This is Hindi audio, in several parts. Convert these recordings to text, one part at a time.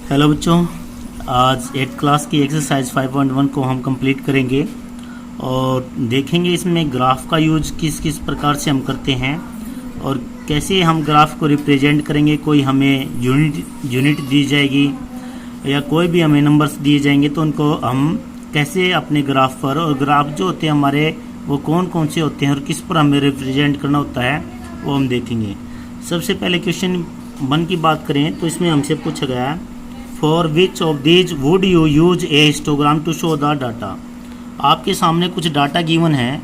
हेलो बच्चों, आज 8th क्लास की एक्सरसाइज 5.1 को हम कंप्लीट करेंगे और देखेंगे इसमें ग्राफ का यूज किस किस प्रकार से हम करते हैं और कैसे हम ग्राफ को रिप्रेजेंट करेंगे। कोई हमें यूनिट दी जाएगी या कोई भी हमें नंबर्स दिए जाएंगे तो उनको हम कैसे अपने ग्राफ पर, और ग्राफ जो होते हैं हमारे वो कौन कौन से होते हैं और किस पर हमें रिप्रेजेंट करना होता है वो हम देखेंगे। सबसे पहले क्वेश्चन 1 की बात करें तो इसमें हमसे पूछा गया है, for which of these would you use a histogram to show the data. आपके सामने कुछ डाटा गिवन है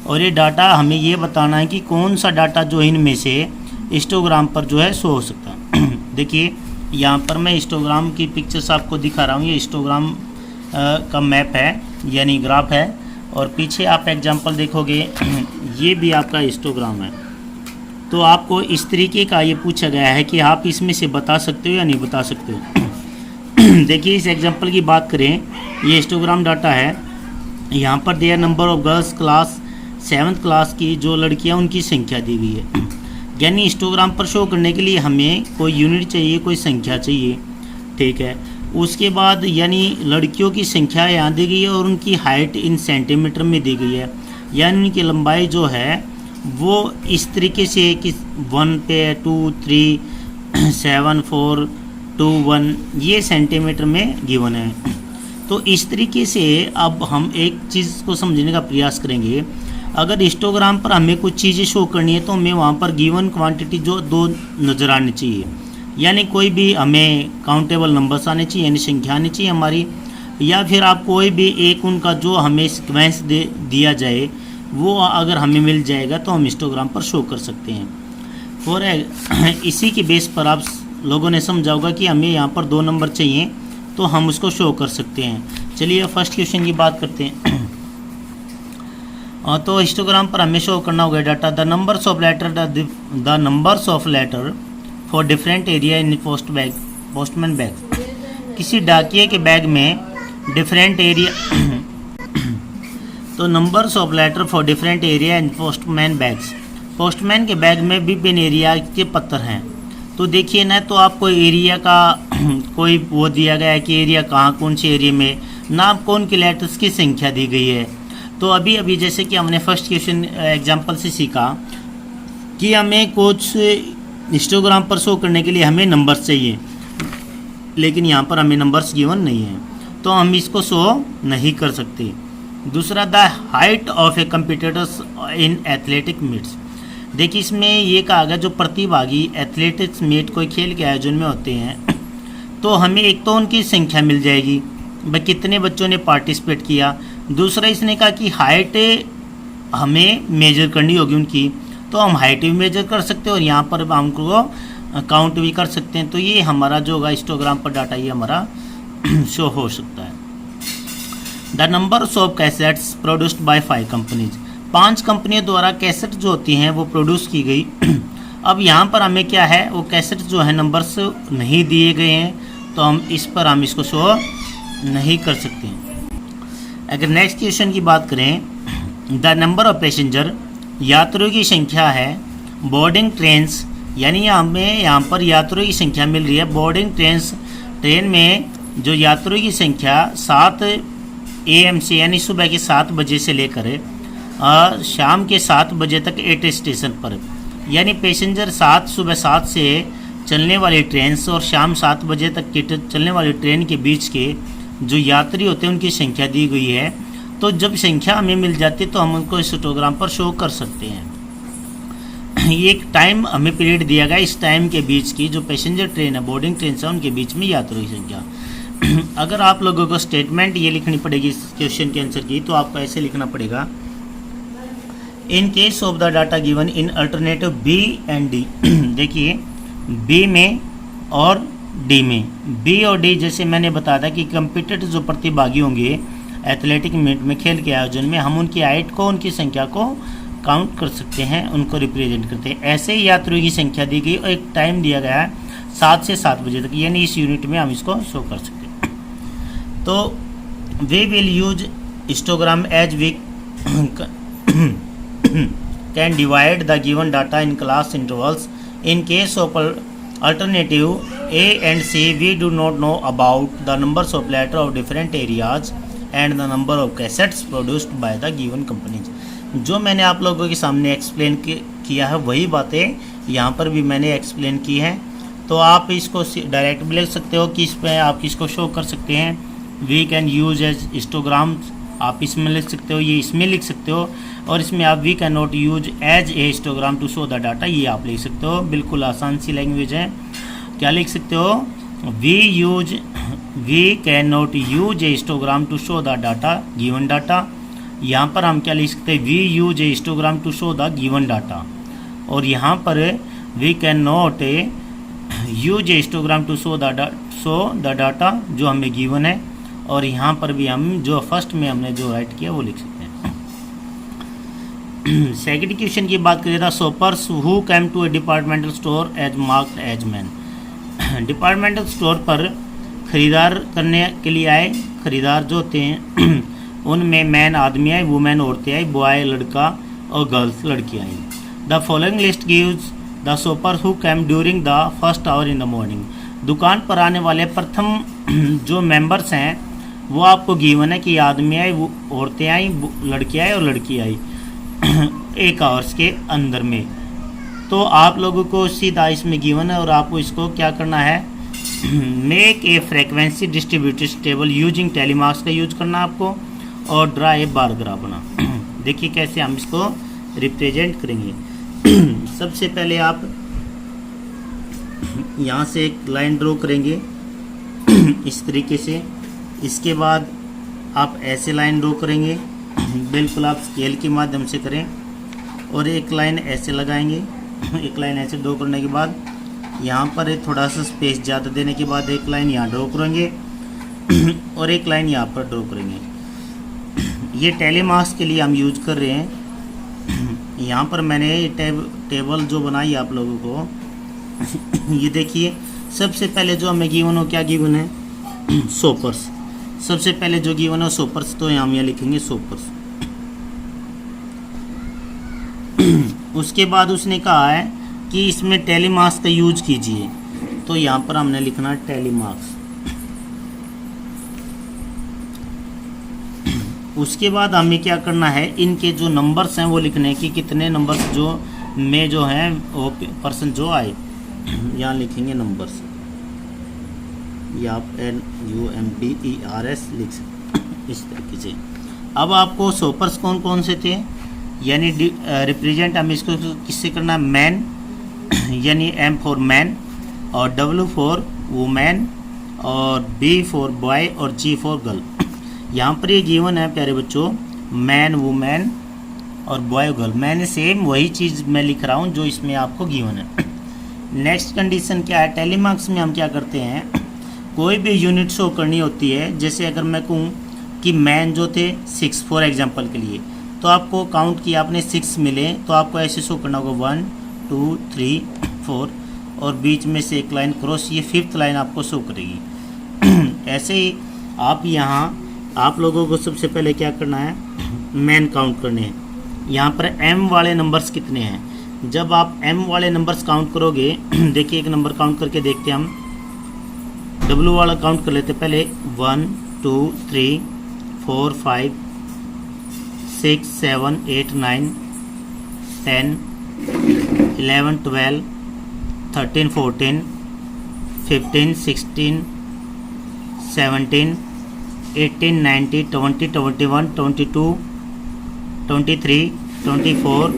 और ये डाटा हमें ये बताना है कि कौन सा डाटा जो इनमें से हिस्टोग्राम पर जो है शो हो सकता है। देखिए यहाँ पर मैं हिस्टोग्राम की पिक्चर्स आपको दिखा रहा हूँ। ये हिस्टोग्राम का मैप है यानी ग्राफ है और पीछे आप एग्जांपल देखोगे ये भी आपका हिस्टोग्राम है। तो आपको इस तरीके का ये पूछा गया है कि आप इसमें से बता सकते हो या नहीं बता सकते हो। देखिए इस एग्जांपल की बात करें, ये हिस्टोग्राम डाटा है। यहाँ पर there number of girls class 7th class की जो लड़कियाँ उनकी संख्या दी गई है। यानी हिस्टोग्राम पर शो करने के लिए हमें कोई यूनिट चाहिए, कोई संख्या चाहिए, ठीक है। उसके बाद यानी लड़कियों की संख्या यहाँ दी गई है और उनकी हाइट इन सेंटीमीटर में दी गई है। यानी उनकी लंबाई जो है वो इस तरीके से कि 1 पे 2 3 7 4 2 1 ये सेंटीमीटर में गिवन है। तो इस तरीके से अब हम एक चीज़ को समझने का प्रयास करेंगे। अगर हिस्टोग्राम पर हमें कुछ चीज़ें शो करनी है तो हमें वहाँ पर गिवन क्वांटिटी जो 2 नज़र आनी चाहिए, यानी कोई भी हमें काउंटेबल नंबर्स आने चाहिए यानी संख्या आनी चाहिए हमारी, या फिर आप कोई भी एक उनका जो हमें सीक्वेंस दिया जाए वो अगर हमें मिल जाएगा तो हम हिस्टोग्राम पर शो कर सकते हैं। फॉर इसी के बेस पर आप लोगों ने समझा होगा कि हमें यहाँ पर 2 नंबर चाहिए तो हम उसको शो कर सकते हैं। चलिए फर्स्ट क्वेश्चन की बात करते हैं। तो हिस्टोग्राम पर हमें शो करना होगा data the numbers of letter for different area in postman bag. किसी डाकिए के बैग में डिफरेंट एरिया तो numbers of letter for different area in postman bags. Postman के बैग में विभिन्न एरिया के पत्थर हैं। तो देखिए ना, तो आपको एरिया का कोई वो दिया गया है कि एरिया कहाँ कौन से एरिया में, ना आपको उनके लेटर्स की संख्या दी गई है। तो अभी जैसे कि हमने फर्स्ट क्वेश्चन एग्जांपल से सीखा कि हमें कुछ हिस्टोग्राम पर शो करने के लिए हमें नंबर्स चाहिए, लेकिन यहाँ पर हमें नंबर्स गिवन नहीं है तो हम इसको शो नहीं कर सकते। दूसरा, the height of a competitors in athletic meets. देखिए इसमें ये कहा गया जो प्रतिभागी एथलेटिक्स मीट कोई खेल के आयोजन में होते हैं तो हमें एक तो उनकी संख्या मिल जाएगी, भाई कितने बच्चों ने पार्टिसिपेट किया। दूसरा इसने कहा कि हाइट हमें मेजर करनी होगी उनकी, तो हम हाइट भी मेजर कर सकते हैं और यहाँ पर हमको काउंट भी कर सकते हैं। तो ये हमारा जो होगा हिस्टोग्राम पर डाटा ये हमारा शो हो सकता है। The numbers of cassettes produced by 5 companies. 5 कंपनियों द्वारा कैसेट जो होती हैं वो प्रोड्यूस की गई। अब यहाँ पर हमें क्या है, वो कैसेट जो है नंबर्स नहीं दिए गए हैं तो हम इसको शो नहीं कर सकते हैं। अगर नेक्स्ट क्वेश्चन की बात करें, द नंबर ऑफ पैसेंजर, यात्रियों की संख्या है। बोर्डिंग ट्रेन्स, यानी हमें यहाँ पर यात्रियों की संख्या मिल रही है। बोर्डिंग ट्रेन में जो यात्रियों की संख्या 7 AM से यानी सुबह के 7 बजे से लेकर शाम के 7 बजे तक 8 स्टेशन पर, यानी पैसेंजर सुबह 7 से चलने वाली ट्रेन और शाम 7 बजे तक की चलने वाली ट्रेन के बीच के जो यात्री होते हैं उनकी संख्या दी गई है। तो जब संख्या हमें मिल जाती है तो हम उनको हिस्टोग्राम पर शो कर सकते हैं। ये एक टाइम हमें पीरियड दिया गया, इस टाइम के बीच की जो पैसेंजर ट्रेन है, बोर्डिंग ट्रेन है, उनके बीच में यात्रियों की संख्या। अगर आप लोगों को स्टेटमेंट ये लिखनी पड़ेगी इस क्वेश्चन के आंसर की, तो आपको ऐसे लिखना पड़ेगा, in case of the data given in alternative B and D. देखिए बी में और डी में, बी और डी जैसे मैंने बताया था कि कंपीटिटर जो प्रतिभागी होंगे एथलेटिक मीट में खेल के आयोजन में, हम उनकी हाइट को, उनकी संख्या को काउंट कर सकते हैं, उनको रिप्रेजेंट करते हैं। ऐसे ही यात्रियों की संख्या दी गई और एक टाइम दिया गया है 7 से 7 बजे तक, यानी इस यूनिट में हम इसको शो कर सकते हैं। तो we will use histogram as we can divide the given data in class intervals in case of alternative A and C, we do not know about the numbers of letter of different areas and the number of cassettes produced by the given companies. जो मैंने आप लोगों के सामने एक्सप्लेन किया है वही बातें यहाँ पर भी मैंने एक्सप्लेन की है। तो आप इसको डायरेक्ट भी लिख सकते हो कि इस पर आप इसको शो कर सकते हैं। We can use as histogram, आप इसमें लिख सकते हो, ये इसमें लिख सकते हो, और इसमें आप we can not use as a histogram to show the data, ये आप लिख सकते हो। बिल्कुल आसान सी लैंग्वेज है। क्या लिख सकते हो? We can not use a histogram to show the data given data. यहाँ पर हम क्या लिख सकते हैं? We use a histogram to show the given data. और यहाँ पर we can not use a histogram to show the data जो हमें गिवन है। और यहाँ पर भी हम जो फर्स्ट में हमने जो राइट किया वो लिख सकते हैं। सेकंड क्वेश्चन की बात करें, the shoppers who came to a departmental store as marked as man. Departmental store पर खरीदार करने के लिए आए, खरीदार जो होते हैं उनमें मैन आदमी आए, वुमेन औरतें आई, बॉय लड़का और गर्ल्स लड़की आई। The following list gives the shoppers who came during the first hour in the morning. दुकान पर आने वाले प्रथम जो मेंबर्स हैं वो आपको गिवन है कि आदमी आए, औरतें आई, लड़की आई और लड़की आई 1 आवर्स के अंदर में। तो आप लोगों को सीधा इसमें गिवन है और आपको इसको क्या करना है? Make a frequency distributed table using telemarks का यूज करना आपको, और ड्रा ए बार ग्राफ बना। देखिए कैसे हम इसको रिप्रेजेंट करेंगे। सबसे पहले आप यहाँ से एक लाइन ड्रॉ करेंगे इस तरीके से। इसके बाद आप ऐसे लाइन ड्रॉ करेंगे, बिल्कुल आप स्केल के माध्यम से करें, और एक लाइन ऐसे लगाएंगे। एक लाइन ऐसे ड्रॉ करने के बाद यहाँ पर थोड़ा सा स्पेस ज़्यादा देने के बाद एक लाइन यहाँ ड्रॉ करेंगे और एक लाइन यहाँ पर ड्रॉ करेंगे। ये टेलीमार्क्स के लिए हम यूज कर रहे हैं। यहाँ पर मैंने टेबल जो बनाई आप लोगों को ये देखिए। सबसे पहले जो हमें गिवन हो, क्या गिवन है? शॉपर्स। सबसे पहले जो गिवन है शॉपर्स, तो हम यहाँ लिखेंगे शॉपर्स। उसके बाद उसने कहा है कि इसमें टेलीमार्क्स का यूज कीजिए, तो यहाँ पर हमने लिखना टेलीमार्क्स। उसके बाद हमें क्या करना है? इनके जो नंबर्स हैं वो लिखने हैं कि कितने नंबर्स जो में जो हैं वो पर्सन जो आए, यहाँ लिखेंगे नंबर्स, या आप NUMBERS लिख सकते इस तरीके से। अब आपको शॉपर्स कौन कौन से थे, यानी रिप्रेजेंट हम इसको किससे करना है? मैन, यानी M फॉर मैन, और W फॉर वुमेन, और B फॉर बॉय, और G फॉर गर्ल। यहाँ पर ये गिवन है प्यारे बच्चों, मैन, वुमेन और बॉय, गर्ल। मैंने सेम वही चीज़ मैं लिख रहा हूँ जो इसमें आपको गिवन है। नेक्स्ट कंडीशन क्या है? टेलीमार्क्स में हम क्या करते हैं? कोई भी यूनिट शो करनी होती है। जैसे अगर मैं कहूँ कि मैन जो थे 6 फॉर एग्जांपल के लिए, तो आपको काउंट किया आपने 6 मिले, तो आपको ऐसे शो करना होगा 1 2 3 4, और बीच में से एक लाइन क्रॉस, ये 5th लाइन आपको शो करेगी। ऐसे ही आप यहाँ आप लोगों को सबसे पहले क्या करना है? मैन काउंट करने हैं। यहाँ पर M वाले नंबर्स कितने हैं? जब आप M वाले नंबर्स काउंट करोगे, देखिए एक नंबर काउंट करके देखते हैं हम। W वाला काउंट कर लेते पहले, 1 2 3 4 5 6 7 8 9 10 11 12 13 14 15 16 17 18 19 20 21 22 23 24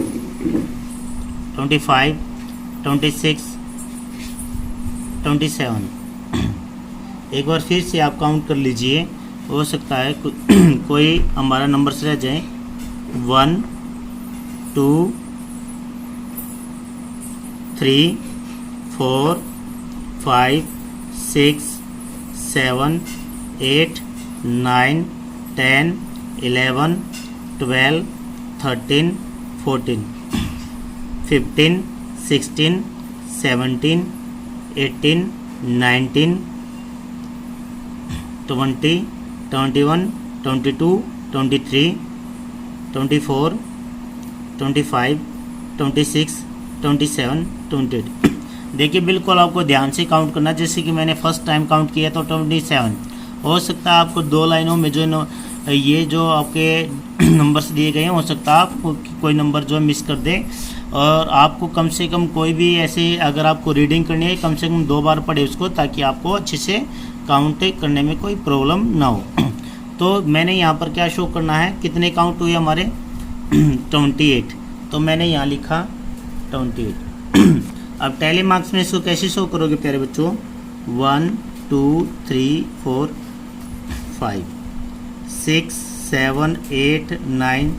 25 26 27। एक बार फिर से आप काउंट कर लीजिए, हो सकता है कोई हमारा नंबर्स रह जाए। 1 2 3 4 5 6 7 8 9 10 11 12 13 14 15 16 17 18 19 20 21 22 23 24 25 26 27 28। देखिए बिल्कुल आपको ध्यान से काउंट करना। जैसे कि मैंने फर्स्ट टाइम काउंट किया तो 27। हो सकता है आपको 2 लाइनों में ये जो आपके नंबर्स दिए गए हैं, हो सकता है आपको कोई नंबर जो मिस कर दे। और आपको कम से कम कोई भी ऐसे अगर आपको रीडिंग करनी है कम से कम 2 बार पढ़े उसको, ताकि आपको अच्छे से काउंट करने में कोई प्रॉब्लम ना हो। तो मैंने यहाँ पर क्या शो करना है, कितने काउंट हुए हमारे 28। तो मैंने यहाँ लिखा 28। अब टैली मार्क्स में इसको कैसे शो करोगे प्यारे बच्चों, 1 2 3 4 5 6 7 8 9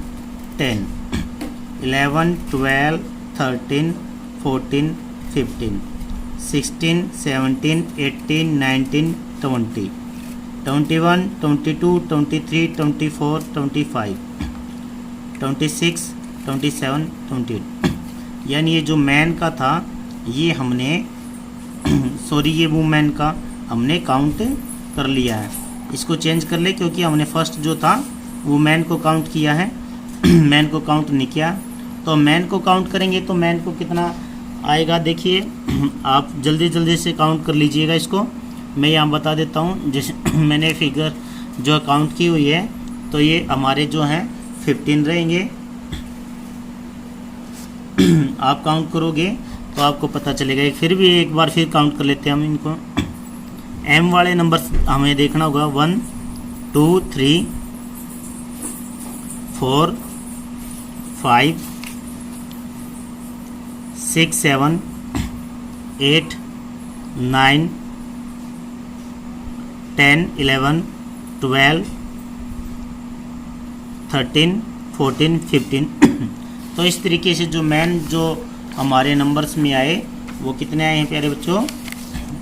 10 11 12 13 14 15 16 17 18 19 20 21 22 23 24 25 26 27 28। यानी ये जो मैन का था ये हमने सॉरी ये वुमेन का हमने काउंट कर लिया है। इसको चेंज कर ले क्योंकि हमने फर्स्ट जो था वुमेन को काउंट किया है, मैन को काउंट नहीं किया। तो मैन को काउंट करेंगे तो मैन को कितना आएगा, देखिए आप जल्दी जल्दी से काउंट कर लीजिएगा। इसको मैं यहाँ बता देता हूँ। जैसे मैंने फिगर जो काउंट की हुई है तो ये हमारे जो हैं 15 रहेंगे। आप काउंट करोगे तो आपको पता चलेगा। फिर भी एक बार फिर काउंट कर लेते हैं हम इनको। एम वाले नंबर हमें देखना होगा 1 2 3 4 5 6 7 8 9 10 11 12 13 14 15। तो इस तरीके से जो मैन जो हमारे नंबर्स में आए वो कितने आए हैं प्यारे बच्चों,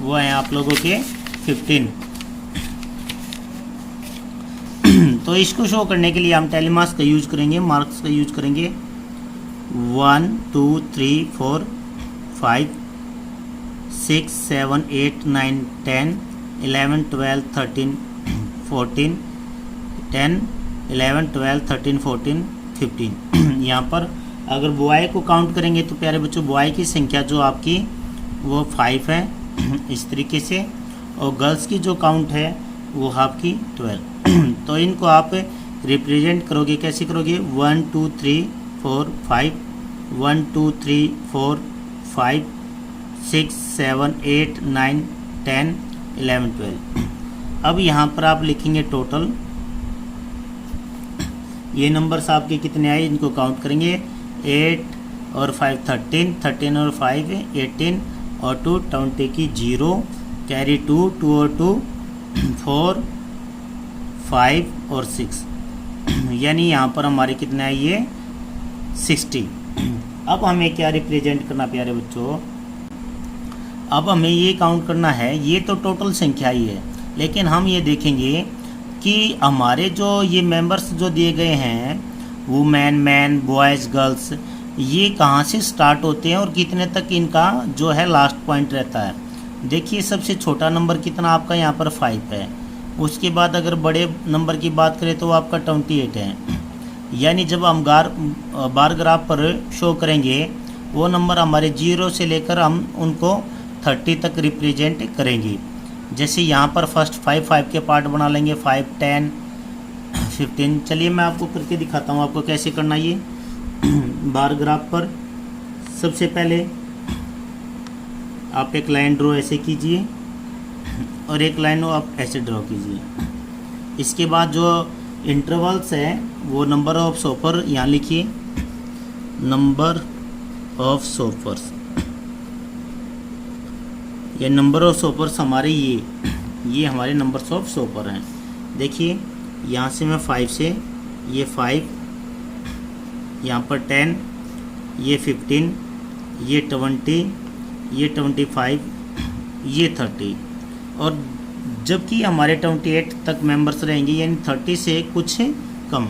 वो हैं आप लोगों के 15। तो इसको शो करने के लिए हम टैली मार्क्स का यूज करेंगे, मार्क्स का यूज करेंगे। 1 2 3 4 5 6 7 8 9 10 11 12 13 14 10 11 12 13 14 15। यहाँ पर अगर बॉय को काउंट करेंगे तो प्यारे बच्चों बॉय की संख्या जो आपकी वो 5 है इस तरीके से, और गर्ल्स की जो काउंट है वो आपकी 12। तो इनको आप रिप्रेजेंट करोगे, कैसे करोगे, 1 2 3 4 5 1 2 3 4 5 6 7 8 9 10 11 12। अब यहाँ पर आप लिखेंगे टोटल ये नंबर्स आपके कितने आए इनको काउंट करेंगे। 8 और 5 13, 13 और 5 18 और 2 20 की 0, कैरी 2 2 और 2 4 5 और 6। यानी यहाँ पर हमारे कितने आए ये 60। अब हमें क्या रिप्रेजेंट करना प्यारे बच्चों, अब हमें ये काउंट करना है। ये तो टोटल संख्या ही है, लेकिन हम ये देखेंगे कि हमारे जो ये मेंबर्स जो दिए गए हैं वुमेन मैन बॉयज़ गर्ल्स, ये कहाँ से स्टार्ट होते हैं और कितने तक इनका जो है लास्ट पॉइंट रहता है। देखिए सबसे छोटा नंबर कितना आपका यहाँ पर 5 है। उसके बाद अगर बड़े नंबर की बात करें तो वो आपका 28 है। यानी जब हम बार ग्राफ पर शो करेंगे वो नंबर हमारे 0 से लेकर हम उनको 30 तक रिप्रेजेंट करेंगे। जैसे यहाँ पर फर्स्ट 5 के पार्ट बना लेंगे, 5 10 15। चलिए मैं आपको करके दिखाता हूँ आपको कैसे करना ये। बार ग्राफ पर सबसे पहले आप एक लाइन ड्रॉ ऐसे कीजिए और एक लाइन आप ऐसे ड्रॉ कीजिए। इसके बाद जो इंटरवल्स है वो नंबर ऑफ सोफर यहाँ लिखिए, नंबर ऑफ सोफर्स। ये नंबर ऑफ सोफर्स हमारे ये हमारे नंबर्स ऑफ सोफर हैं। देखिए यहाँ से मैं 5 से ये 5, यहाँ पर 10, ये 15, ये 20, ये 25, ये 30, और जबकि हमारे 28 तक मेंबर्स रहेंगे यानी 30 से कुछ कम।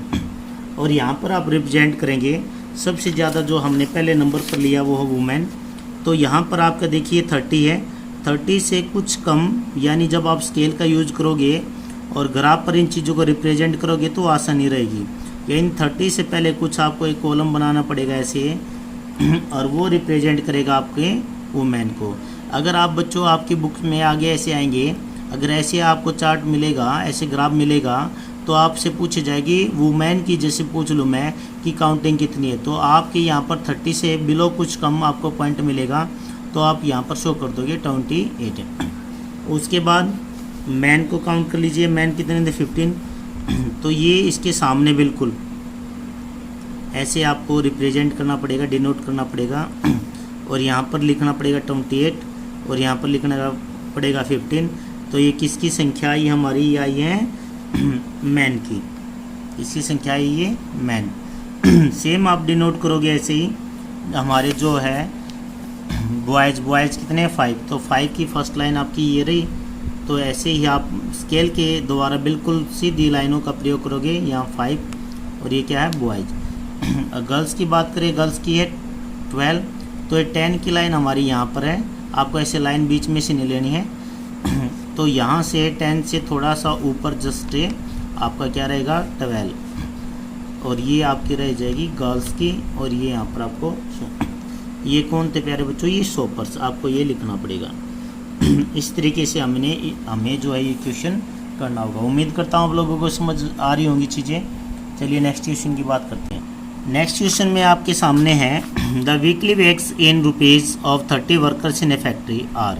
और यहाँ पर आप रिप्रेजेंट करेंगे सबसे ज़्यादा जो हमने पहले नंबर पर लिया वो है वुमेन। तो यहाँ पर आपका देखिए 30 है, 30 से कुछ कम। यानी जब आप स्केल का यूज करोगे और ग्राफ पर इन चीज़ों को रिप्रेजेंट करोगे तो आसानी रहेगी। यानी 30 से पहले कुछ आपको एक कॉलम बनाना पड़ेगा ऐसे, और वो रिप्रेजेंट करेगा आपके वुमेन को। अगर आप बच्चों आपकी बुक में आगे ऐसे आएंगे, अगर ऐसे आपको चार्ट मिलेगा, ऐसे ग्राफ मिलेगा, तो आपसे पूछी जाएगी वुमेन की, जैसे पूछ लूँ मैं कि काउंटिंग कितनी है, तो आपके यहाँ पर 30 से बिलो कुछ कम आपको पॉइंट मिलेगा, तो आप यहाँ पर शो कर दोगे 28 है। उसके बाद मैन को काउंट कर लीजिए, मैन कितने थे 15, तो ये इसके सामने बिल्कुल ऐसे आपको रिप्रेजेंट करना पड़ेगा, डिनोट करना पड़ेगा, और यहाँ पर लिखना पड़ेगा 28 और यहाँ पर लिखना पड़ेगा 15। तो ये किसकी संख्या आई हमारी, ये आई है मैन की, इसकी संख्या आई ये मैन। सेम आप डिनोट करोगे ऐसे ही हमारे जो है बॉयज़ कितने 5, तो 5 की फर्स्ट लाइन आपकी ये रही। तो ऐसे ही आप स्केल के द्वारा बिल्कुल सीधी लाइनों का प्रयोग करोगे, यहाँ 5 और ये क्या है बॉयज़। गर्ल्स की बात करें, गर्ल्स की है 12, तो ये 10 की लाइन हमारी यहाँ पर है, आपको ऐसे लाइन बीच में से नहीं लेनी है। तो यहाँ से 10 से थोड़ा सा ऊपर जस्ट आपका क्या रहेगा 12, और ये आपकी रह जाएगी गर्ल्स की, और ये यहाँ पर आपको ये कौन थे प्यारे बच्चों, ये शॉपर्स, आपको ये लिखना पड़ेगा। इस तरीके से हमें जो है ये क्वेश्चन करना होगा। उम्मीद करता हूँ आप लोगों को समझ आ रही होंगी चीज़ें। चलिए नेक्स्ट क्वेश्चन की बात करते हैं। नेक्स्ट क्वेश्चन में आपके सामने है the weekly wages in rupees of 30 workers in a factory are.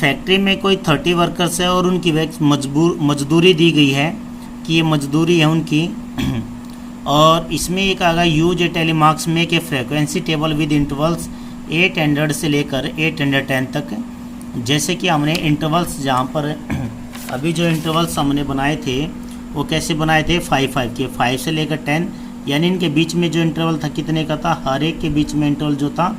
Factory में कोई 30 वर्कर्स है और उनकी वेक्स मजदूरी दी गई है कि ये मजदूरी है उनकी। और इसमें एक आएगा यूज ए टेलीमार्क्स में के फ्रीक्वेंसी टेबल विद इंटरवल्स 800 से लेकर 810 तक। जैसे कि हमने इंटरवल्स जहाँ पर अभी जो इंटरवल्स हमने बनाए थे वो कैसे बनाए थे 5 के, 5 से लेकर 10, यानी इनके बीच में जो इंटरवल था कितने का था, हर एक के बीच में इंटरवल जो था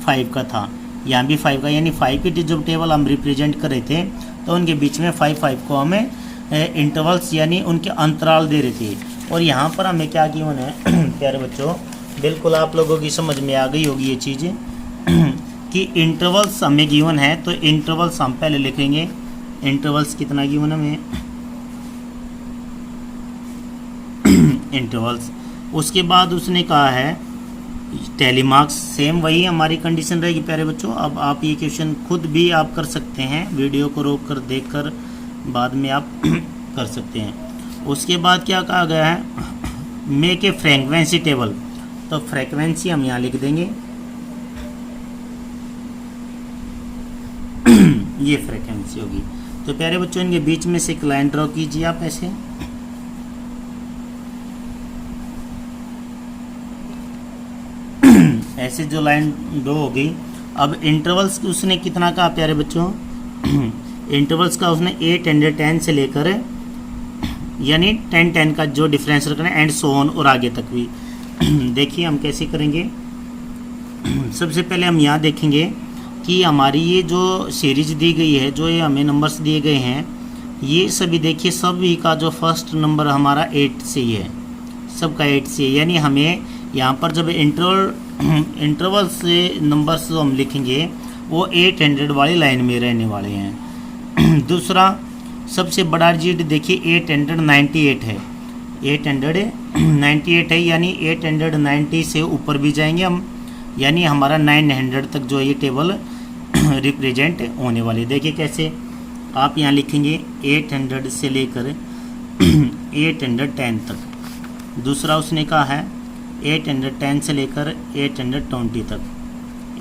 5 का था, यहाँ भी 5 का, यानी 5 की जो टेबल हम रिप्रेजेंट कर रहे थे तो उनके बीच में 5 को हमें इंटरवल्स यानी उनके अंतराल दे रहे थे। और यहाँ पर हमें क्या गिवन है प्यारे बच्चों, बिल्कुल आप लोगों की समझ में आ गई होगी ये चीज़ कि इंटरवल्स हमें गिवन है, तो इंटरवल्स हम पहले लिखेंगे। इंटरवल्स कितना गिवन हमें इंटरवल्स। उसके बाद उसने कहा है टेलीमार्क्स, सेम वही हमारी कंडीशन रहेगी प्यारे बच्चों। अब आप ये क्वेश्चन खुद भी आप कर सकते हैं, वीडियो को रोक कर देख कर बाद में आप कर सकते हैं। उसके बाद क्या कहा गया है, मेक ए फ्रीक्वेंसी टेबल, तो फ्रीक्वेंसी हम यहाँ लिख देंगे ये फ्रीक्वेंसी होगी। तो प्यारे बच्चों इनके बीच में से एक लाइन ड्रॉ कीजिए आप ऐसे, ऐसे जो लाइन ड्रॉ हो गई। अब इंटरवल्स उसने कितना कहा प्यारे बच्चों इंटरवल्स का उसने 810 से लेकर यानी 10 का जो डिफरेंस रखना है एंड सो ऑन और आगे तक भी। देखिए हम कैसे करेंगे। सबसे पहले हम यहाँ देखेंगे कि हमारी ये जो सीरीज दी गई है, जो ये हमें नंबर्स दिए गए हैं, ये सभी देखिए सभी का जो फर्स्ट नंबर हमारा 8 से ही है, सबका 8 से है। यानी हमें यहाँ पर जब इंटरवल से नंबर्स जो हम लिखेंगे वो 800 वाली लाइन में रहने वाले हैं। दूसरा सबसे बड़ा डिजिट देखिए 898 है, 898 है, यानी 890 से ऊपर भी जाएंगे हम, यानी हमारा 900 तक जो ये टेबल रिप्रेजेंट होने वाली। देखिए कैसे आप यहाँ लिखेंगे 800 से लेकर 810 तक। दूसरा उसने कहा है 810 से लेकर 820 तक,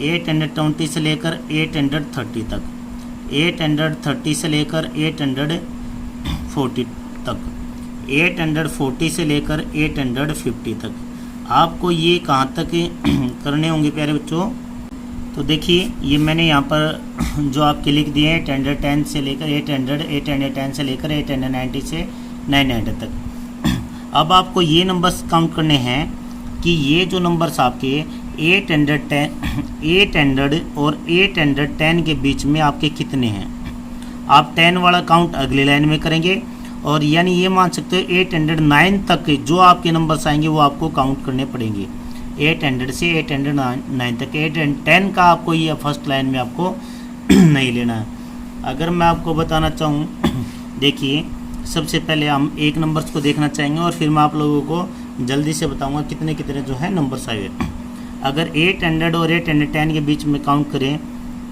820 से लेकर 830 तक, 830 से लेकर 840 तक, 840 से लेकर 850 तक। आपको ये कहाँ तक करने होंगे प्यारे बच्चों। तो देखिए ये मैंने यहाँ पर जो आपके लिख दिए हैं 810 से लेकर 800, 810 से लेकर 890 से 900 तक। अब आपको ये नंबर्स काउंट करने हैं कि ये जो नंबर्स आपके 800 और 810 के बीच में आपके कितने हैं। आप 10 वाला काउंट अगले लाइन में करेंगे, और यानी ये मान सकते हो 809 तक जो आपके नंबर्स आएंगे वो आपको काउंट करने पड़ेंगे। 800 से 809 तक, 810 का आपको ये फर्स्ट लाइन में आपको नहीं लेना है। अगर मैं आपको बताना चाहूँ, देखिए सबसे पहले हम एक नंबर्स को देखना चाहेंगे और फिर मैं आप लोगों को जल्दी से बताऊंगा कितने कितने जो है नंबर्स आए हुए। अगर 800 और 810 के बीच में काउंट करें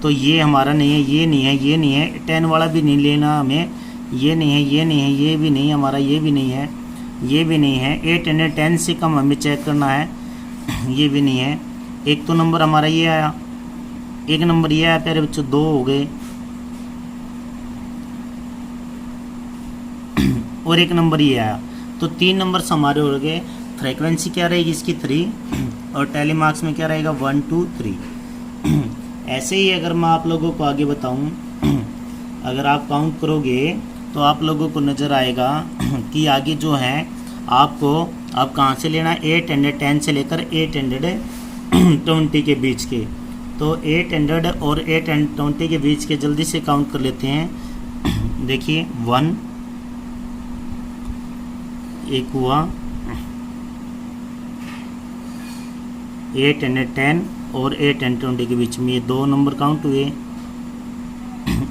तो ये हमारा नहीं है, ये नहीं है, ये नहीं है, 10 वाला भी नहीं लेना हमें, ये नहीं है, ये नहीं है, ये भी नहीं हमारा, ये भी नहीं है, ये भी नहीं है। 810 से कम हमें चेक करना है, ये भी नहीं है। एक तो नंबर हमारा ये आया, एक नंबर ये आया प्यारे बच्चों, 2 हो गए और एक नंबर ये आया, तो 3 नंबर हमारे हो गए। फ्रीक्वेंसी क्या रहेगी इसकी 3 और टैली मार्क्स में क्या रहेगा 1 2 3। ऐसे ही अगर मैं आप लोगों को आगे बताऊं, अगर आप काउंट करोगे तो आप लोगों को नज़र आएगा कि आगे जो है आपको आप कहाँ से लेना है, 810 से लेकर 820 के बीच के। तो 800 और 820 के बीच के जल्दी से काउंट कर लेते हैं। देखिए 1 एक हुआ, 810 और 820 के बीच में ये 2 नंबर काउंट हुए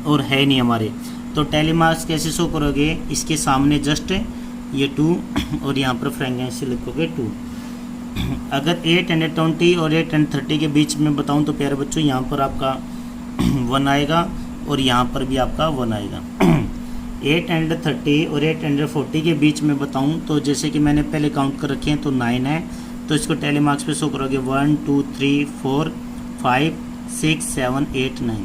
और है नहीं हमारे। तो टैली मार्क्स कैसे शो करोगे, इसके सामने जस्ट ये 2 और यहाँ पर फ्रीक्वेंसी लिखोगे 2। अगर 820 और 830 के बीच में बताऊँ तो प्यारे बच्चों यहाँ पर आपका 1 आएगा और यहाँ पर भी आपका 1 आएगा। 830 और 840 के बीच में बताऊं तो जैसे कि मैंने पहले काउंट कर रखे हैं तो 9 है, तो इसको टैली मार्क्स पे शो करोगे 1 2 3 4 5 6 7 8 9।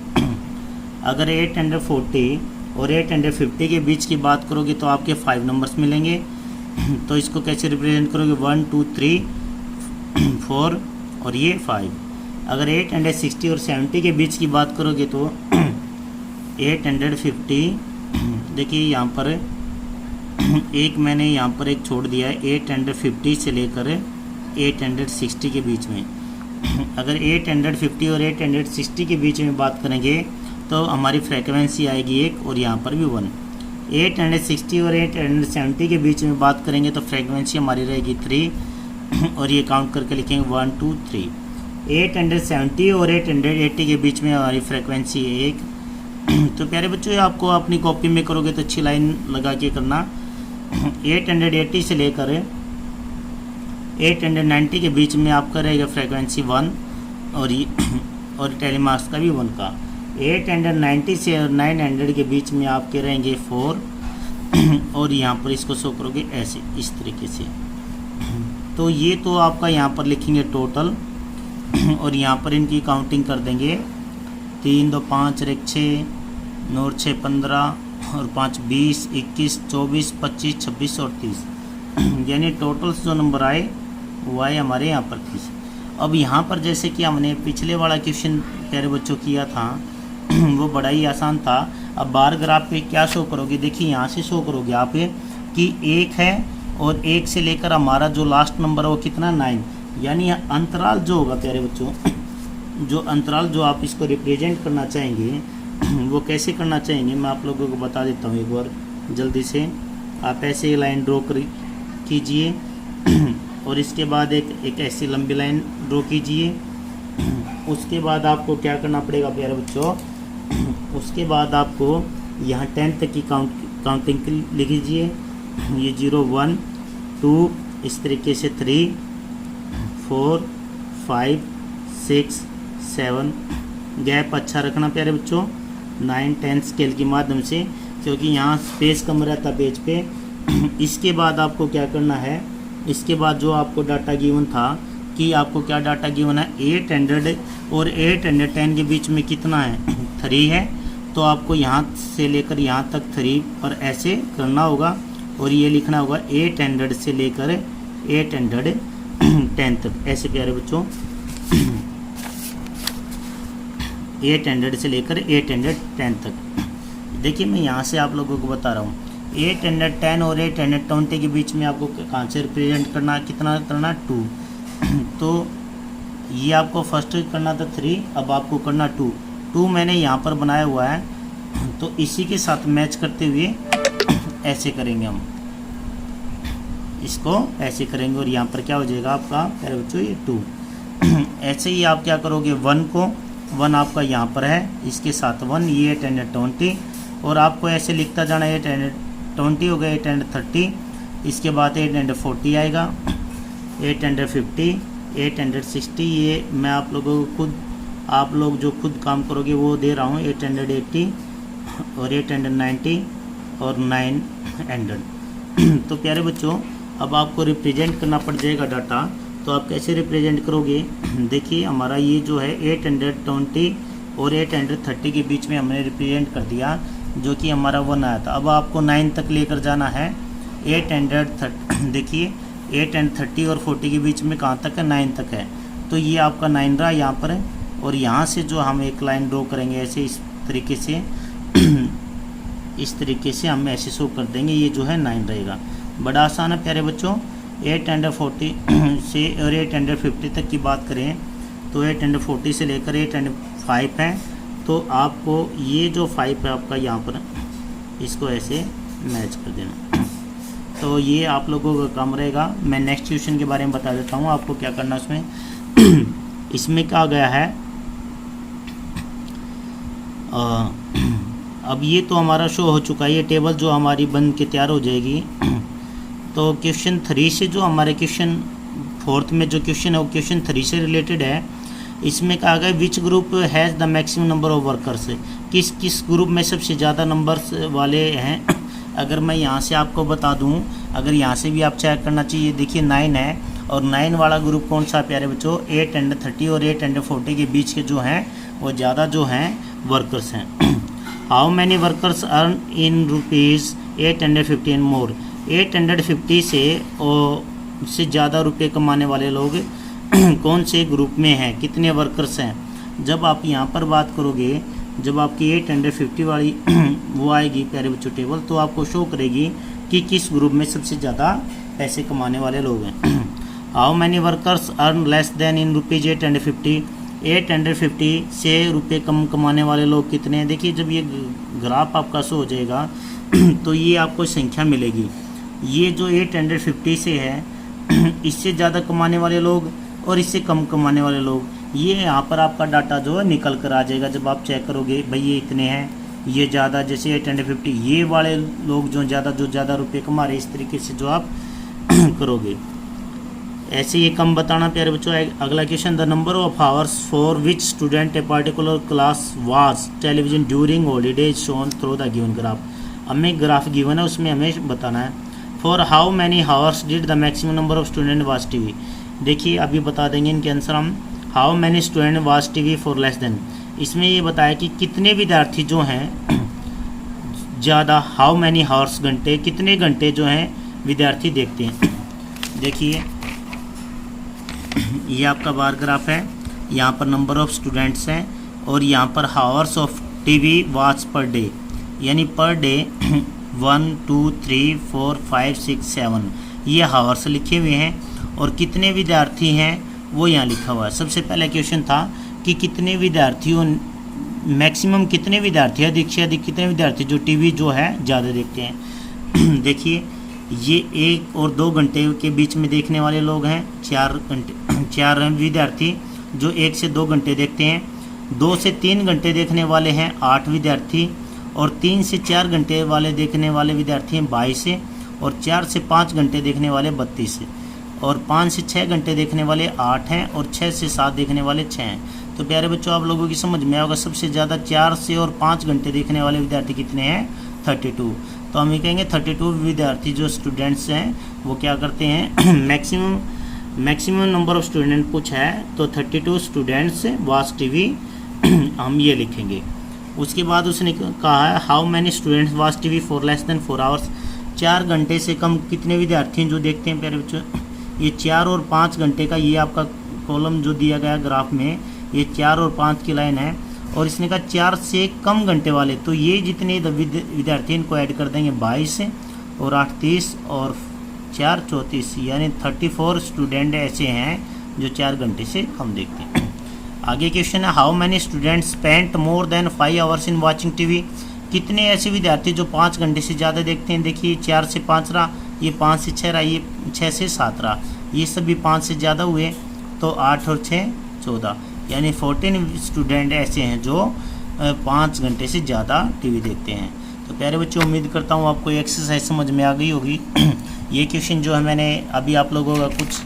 अगर 840 और 850 के बीच की बात करोगे तो आपके 5 नंबर्स मिलेंगे। तो इसको कैसे रिप्रेजेंट करोगे 1 2 3 4 और ये 5। अगर 860 और 70 के बीच की बात करोगे तो 850, देखिए यहाँ पर एक मैंने यहाँ पर एक छोड़ दिया है 850 से लेकर 860 के बीच में। अगर 850 और 860 के बीच में बात करेंगे तो हमारी फ्रीक्वेंसी आएगी 1 और यहाँ पर भी 1। 860 और 870 के बीच में बात करेंगे तो फ्रीक्वेंसी हमारी रहेगी 3 और ये काउंट करके लिखेंगे 1 2 3। 870 और 880 के बीच में हमारी फ्रीक्वेंसी है 1। तो प्यारे बच्चों आपको अपनी कॉपी में करोगे तो अच्छी लाइन लगा के करना। 880 से लेकर 890 के बीच में आपका रहेगा फ्रीक्वेंसी 1 और टैली मार्क्स का भी 1 का। 890 से 900 के बीच में आपके रहेंगे 4 और यहाँ पर इसको शो करोगे ऐसे इस तरीके से। तो ये तो आपका यहाँ पर लिखेंगे टोटल और यहाँ पर इनकी काउंटिंग कर देंगे। 3 2 5 1 6 9 6 15 और 5 20 21 24 25 26 और 30 यानी टोटल जो नंबर आए वो आए हमारे यहाँ पर 30। अब यहाँ पर जैसे कि हमने पिछले वाला क्वेश्चन प्यारे बच्चों किया था वो बड़ा ही आसान था। अब बार ग्राफ पे क्या शो करोगे, देखिए यहाँ से शो करोगे आप कि 1 है और 1 से लेकर हमारा जो लास्ट नंबर है वो कितना 9, यानी अंतराल जो होगा प्यारे बच्चों, जो अंतराल जो आप इसको रिप्रेजेंट करना चाहेंगे वो कैसे करना चाहेंगे मैं आप लोगों को बता देता हूँ एक बार जल्दी से। आप ऐसे लाइन ड्रॉ कीजिए और इसके बाद एक ऐसी लंबी लाइन ड्रॉ कीजिए। उसके बाद आपको क्या करना पड़ेगा प्यारे बच्चों, उसके बाद आपको यहाँ 10 तक की काउंटिंग लिख लीजिए। ये 0 1 2 इस तरीके से 3 4 5 6 7 गैप अच्छा रखना प्यारे बच्चों 9 10 स्केल के माध्यम से, क्योंकि यहाँ स्पेस कम रहता पेज पे। इसके बाद आपको क्या करना है, इसके बाद जो आपको डाटा गिवन था कि आपको क्या डाटा गिवन है 800 और 810 के बीच में कितना है 3 है, तो आपको यहाँ से लेकर यहाँ तक 3 पर ऐसे करना होगा और ये लिखना होगा 800 से लेकर 810 तक। ऐसे प्यारे बच्चों 800 से लेकर 810 तक। देखिए मैं यहाँ से आप लोगों को बता रहा हूँ 810 और 820 के बीच में आपको कहाँ से रिप्रेजेंट करना, कितना करना 2। तो ये आपको फर्स्ट करना था 3, अब आपको करना 2 मैंने यहाँ पर बनाया हुआ है, तो इसी के साथ मैच करते हुए ऐसे करेंगे हम, इसको ऐसे करेंगे और यहाँ पर क्या हो जाएगा आपका प्यारे बच्चों ये 2। ऐसे ही आप क्या करोगे 1 आपका यहाँ पर है, इसके साथ 1 ये 820 और आपको ऐसे लिखता जाना 820 हो गया 830, इसके बाद 840 आएगा 850 860। ये मैं आप लोगों को खुद आप लोग जो खुद काम करोगे वो दे रहा हूँ 880 और 890 और 900। तो प्यारे बच्चों, अब आपको रिप्रेजेंट करना पड़ जाएगा डाटा। तो आप कैसे रिप्रेजेंट करोगे? देखिए हमारा ये जो है 820 और 830 के बीच में हमने रिप्रेजेंट कर दिया, जो कि हमारा 1 आया था। अब आपको 9 तक लेकर जाना है। 830 देखिए 830 और 40 के बीच में कहाँ तक है? 9 तक है। तो ये आपका 9 रहा यहाँ पर। और यहाँ से जो हम एक लाइन ड्रॉ करेंगे ऐसे, इस तरीके से इस तरीके से हम ऐसे शो कर देंगे, ये जो है 9 रहेगा। बड़ा आसान है प्यारे बच्चों। 840 से और 850 तक की बात करें तो 840 से लेकर 805 है। तो आपको ये जो 5 है आपका यहाँ पर, इसको ऐसे मैच कर देना। तो ये आप लोगों का काम रहेगा। मैं नेक्स्ट क्वेश्चन के बारे में बता देता हूँ आपको क्या करना उसमें। इसमें क्या गया है, अब ये तो हमारा शो हो चुका है, ये टेबल जो हमारी बन के तैयार हो जाएगी। तो क्वेश्चन 3 से जो हमारे क्वेश्चन 4th में जो क्वेश्चन है वो क्वेश्चन 3 से रिलेटेड है। इसमें कहा गया which group has the maximum number of workers, किस किस ग्रुप में सबसे ज़्यादा नंबर्स वाले हैं। अगर मैं यहाँ से आपको बता दूँ, अगर यहाँ से भी आप चेक करना चाहिए, देखिए 9 है और 9 वाला ग्रुप कौन सा प्यारे बच्चों? 830 और 840 के बीच के जो हैं वो ज़्यादा जो हैं वर्कर्स हैं। How many workers earn in rupees 850 मोर, 850 से ज़्यादा रुपए कमाने वाले लोग कौन से ग्रुप में हैं, कितने वर्कर्स हैं। जब आप यहाँ पर बात करोगे, जब आपकी 850 वाली वो आएगी प्यारे बच्चों टेबल, तो आपको शो करेगी कि किस ग्रुप में सबसे ज़्यादा पैसे कमाने वाले लोग हैं। How many workers earn less then in rupees 850, 850 से रुपए कम कमाने वाले लोग कितने हैं। देखिए जब ये ग्राफ आपका शो हो जाएगा तो ये आपको संख्या मिलेगी। ये जो 850 से है इससे ज़्यादा कमाने वाले लोग और इससे कम कमाने वाले लोग, ये यहाँ पर आपका डाटा जो है निकल कर आ जाएगा। जब आप चेक करोगे भाई ये इतने हैं, ये ज़्यादा, जैसे 850 ये वाले लोग जो ज़्यादा रुपए कमा रहे, इस तरीके से जो आप करोगे ऐसे ये कम बताना प्यारे बच्चों। अगला question, the number of hours for which student a particular class was television during holiday shown through the given graph. हमें ग्राफ गिवन है उसमें हमें बताना है। For how many hours did the maximum number of student watch TV. देखिए अभी बता देंगे इनके आंसर हम। How many student watch TV for less than, इसमें ये बताया कि कितने विद्यार्थी जो हैं ज़्यादा, हाउ मैनी हावर्स घंटे, कितने घंटे जो हैं विद्यार्थी देखते हैं। देखिए ये आपका बार ग्राफ है, यहाँ पर नंबर ऑफ स्टूडेंट्स हैं और यहाँ पर hours of TV watch per day, यानी पर डे 1 2 3 4 5 6 7 ये हावर्स लिखे हुए हैं। और कितने विद्यार्थी हैं वो यहाँ लिखा हुआ है। सबसे पहला क्वेश्चन था कि कितने विद्यार्थियों, मैक्सिमम कितने विद्यार्थी, अधिक से अधिक कितने विद्यार्थी जो टीवी जो है ज़्यादा देखते हैं। देखिए ये 1 और 2 घंटे के बीच में देखने वाले लोग हैं 4 घंटे, 4 विद्यार्थी जो 1 से 2 घंटे देखते हैं। 2 से 3 घंटे देखने वाले हैं 8 विद्यार्थी और 3 से 4 घंटे वाले देखने वाले विद्यार्थी हैं 22 से, और 4 से 5 घंटे देखने वाले 32 से, और 5 से 6 घंटे देखने वाले 8 हैं और 6 से 7 देखने वाले 6 हैं। तो प्यारे बच्चों आप लोगों की समझ में आएगा सबसे ज़्यादा 4 से और 5 घंटे देखने वाले विद्यार्थी कितने हैं? 32। तो हम ये कहेंगे 32 विद्यार्थी जो स्टूडेंट्स हैं वो क्या करते हैं मैक्सिमम नंबर ऑफ स्टूडेंट पूछा है तो 32 स्टूडेंट्स वॉच टीवी हम ये लिखेंगे। उसके बाद उसने कहा है how many students watch TV for less than 4 hours, 4 घंटे से कम कितने विद्यार्थी जो देखते हैं प्यारे बच्चों। ये 4 और 5 घंटे का ये आपका कॉलम जो दिया गया ग्राफ में, ये 4 और 5 की लाइन है। और इसने कहा 4 से कम घंटे वाले, तो ये जितने विद्यार्थी इनको ऐड कर देंगे 22 और 8 30 और 4 34, यानी 34 स्टूडेंट ऐसे हैं जो 4 घंटे से कम देखते हैं। आगे क्वेश्चन है how many students spent more than 5 hours in watching TV, कितने ऐसे विद्यार्थी जो 5 घंटे से ज़्यादा देखते हैं। देखिए 4 से 5 रहा, ये 5 से 6 रहा, ये 6 से 7 रहा, ये सभी 5 से ज़्यादा हुए तो 8 और 6 14, यानी 14 स्टूडेंट ऐसे हैं जो 5 घंटे से ज़्यादा टीवी देखते हैं। तो प्यारे बच्चों उम्मीद करता हूँ आपको एक्सरसाइज समझ में आ गई होगी। ये क्वेश्चन जो है मैंने अभी आप लोगों का कुछ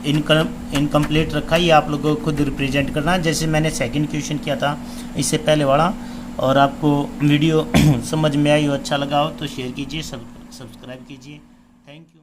इनकम्प्लीट रखा, ये आप लोगों को खुद रिप्रेजेंट करना, जैसे मैंने सेकंड क्वेश्चन किया था इससे पहले वाला। और आपको वीडियो समझ में आई हो, अच्छा लगा हो तो शेयर कीजिए, सब्सक्राइब कीजिए। Thank you.